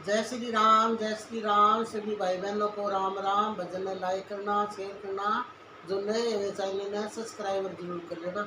जय श्री राम। सभी भाई बहनों को राम राम। भजन में लाइक करना, शेयर करना, जो नए वे चैनल ने सब्सक्राइबर जरूर कर लेना।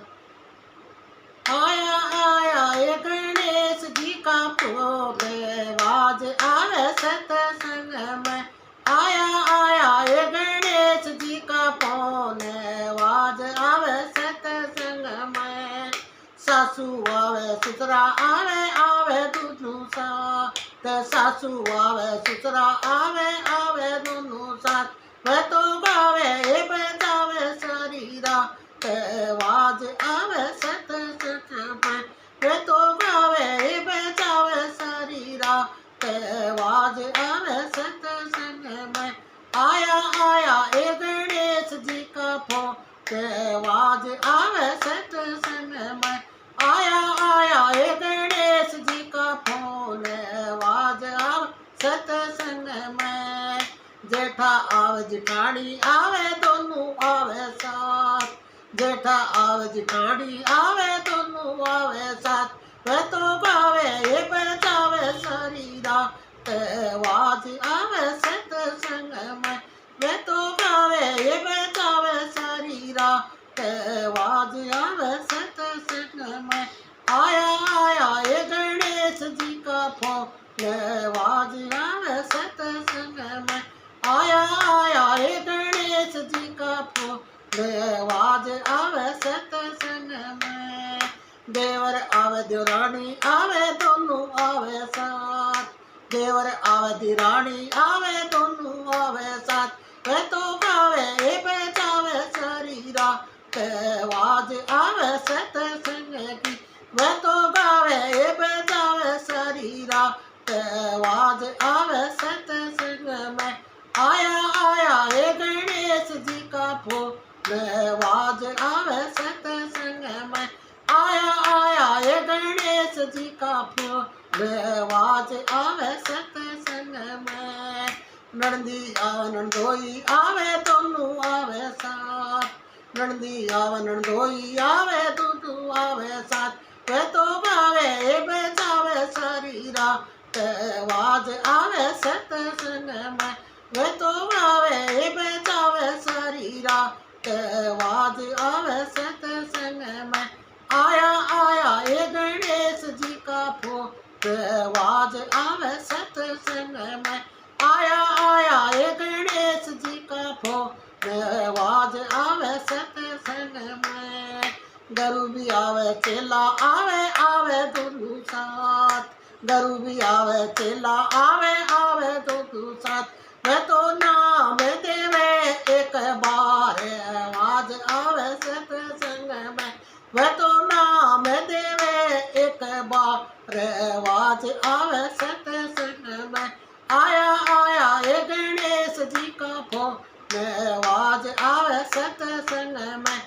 आया आया ये गणेश जी का भोग, आवाज आवे सत्संग में। आया आया ये गणेश जी का फोन, आवाज आवे सत्संग में। सासू आवे ससुरा आवे आवे दोनों साथ, सासू आवे ससुरा आवे आवे दोनों साथ। वह तो गावे ये बजावे सारी रात, आवाज आवे सत्संग में। वह तो गावे ये बजावे सारी रात, आवाज आवे सत्संग में। आया आया ये गणेश जी का फोन, आवाज आवे सत्संग में। आया आया ये गणेश जी का फोन, आवाज आवे सत्संग में। जेठा आवे जिठानी आवे दोनों आवे साथ, जेठा आवे जिठानी आवे दोनों आवे साथ। वह तो गावे ये बजावे सारी रात, आवाज आवे सत्संग में। वह तो गावे ये बजावे सारी रात, आवाज आवे सत्संग में। आया आया ये गणेश जी का फोन, आवाज आवे सत्संग में। आया आया ये गणेश जी का फोन, आवाज आवे सत्संग में। देवर आवे देवरानी आवे दोनों आवे साथ, देवर आवे देवरानी आवे दोनों आवे साथ। वह तो गावे ये बजावे सारी रात, आवाज आवे सत्संग की। वह तो गावे ये बजावे सारी रात, आवाज आवे सत्संग में। आया आया ये गणेश जी का फोन, आवाज आवे सत्संग में। आया आया ये गणेश जी का फोन, आवाज आवे सत्संग में। नंदी आवे नंदोई आवे दोनों आवे साथ, नंदी आवे नंदोई आवे दोनों आवे साथ। वह तो गावे ये बजावे सारी रात, आवाज आवे सत्संग में। वह तो गावे ये बजावे सारी रात, आवाज आवे सत्संग में। आया आया ये गणेश जी का फोन, आवाज आवे सत्संग में। आया आया ये गणेश जी का फोन, आवाज आवे सत्संग में। गुरु भी आवे चेला आवे आवे दोनों साथ, गुरु भी आवे चेला आवे आवे दोनों साथ। वह तो नाम देवे एक बार, आवाज आवे सत्संग में। वह तो नाम देवे एक बार, आवाज आवे सत्संग में। आया आया ये गणेश जी का फोन, आवाज आवे सत्संग में।